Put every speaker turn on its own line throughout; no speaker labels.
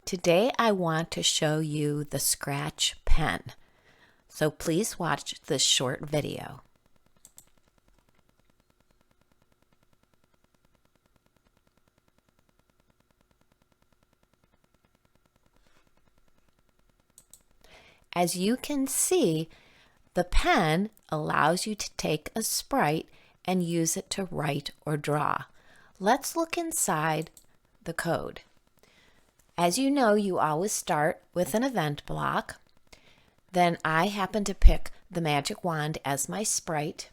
Today I want to show you the Scratch pen, so please watch this short video. As you can see, the pen allows you to take a sprite and use it to write or draw. Let's look inside the code. As you know, you always start with an event block. Then I happen to pick the magic wand as my sprite,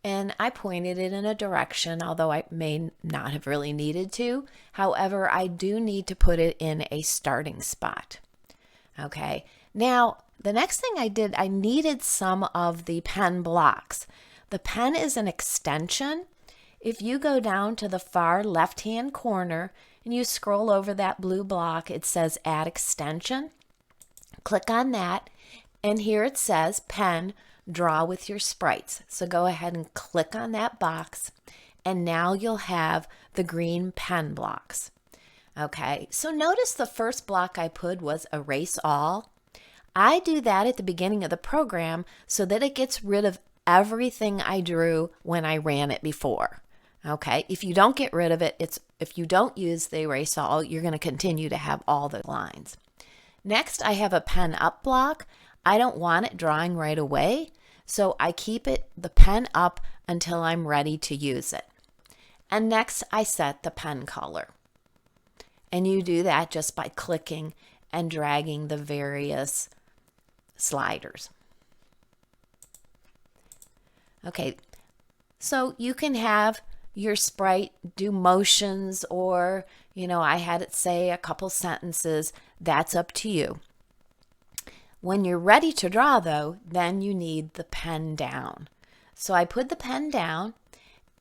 and I pointed it in a direction, although I may not have really needed to. However, I do need to put it in a starting spot. Okay, now the next thing I did, I needed some of the pen blocks. The pen is an extension. If you go down to the far left-hand corner and you scroll over that blue block, it says Add Extension. Click on that, and here it says Pen, Draw with your sprites. So go ahead and click on that box, and now you'll have the green pen blocks. Okay, so notice the first block I put was Erase All. I do that at the beginning of the program so that it gets rid of everything I drew when I ran it before. Okay, if you don't get rid of it, if you don't use the Erase All, you're going to continue to have all the lines. Next, I have a Pen Up block. I don't want it drawing right away, so I keep the pen up until I'm ready to use it. And next, I set the pen color. And you do that just by clicking and dragging the various sliders. Okay, so you can have your sprite do motions, or, I had it say a couple sentences. That's up to you. When you're ready to draw, though, then you need the pen down. So I put the pen down,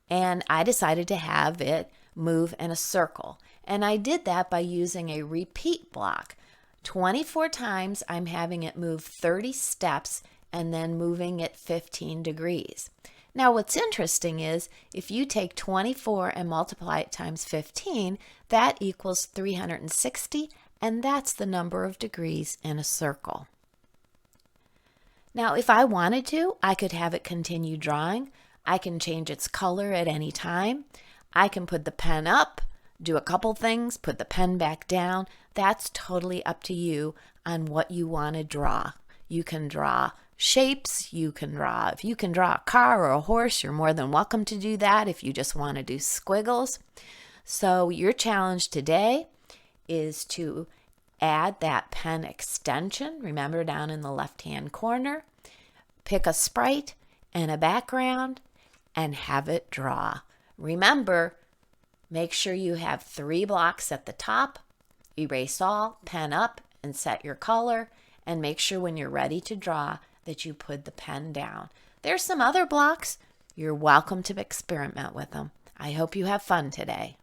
and I decided to have it move in a circle. And I did that by using a repeat block. 24 times, I'm having it move 30 steps and then moving it 15 degrees. Now, what's interesting is if you take 24 and multiply it times 15, that equals 360, and that's the number of degrees in a circle. Now, if I wanted to, I could have it continue drawing. I can change its color at any time. I can put the pen up, do a couple things, put the pen back down. That's totally up to you on what you want to draw. You can draw shapes, if you can draw a car or a horse, you're more than welcome to do that if you just want to do squiggles. So your challenge today is to add that pen extension, remember, down in the left-hand corner, pick a sprite and a background, and have it draw. Remember, make sure you have 3 blocks at the top, Erase All, pen up, and set your color, and make sure when you're ready to draw that you put the pen down. There's some other blocks. You're welcome to experiment with them. I hope you have fun today.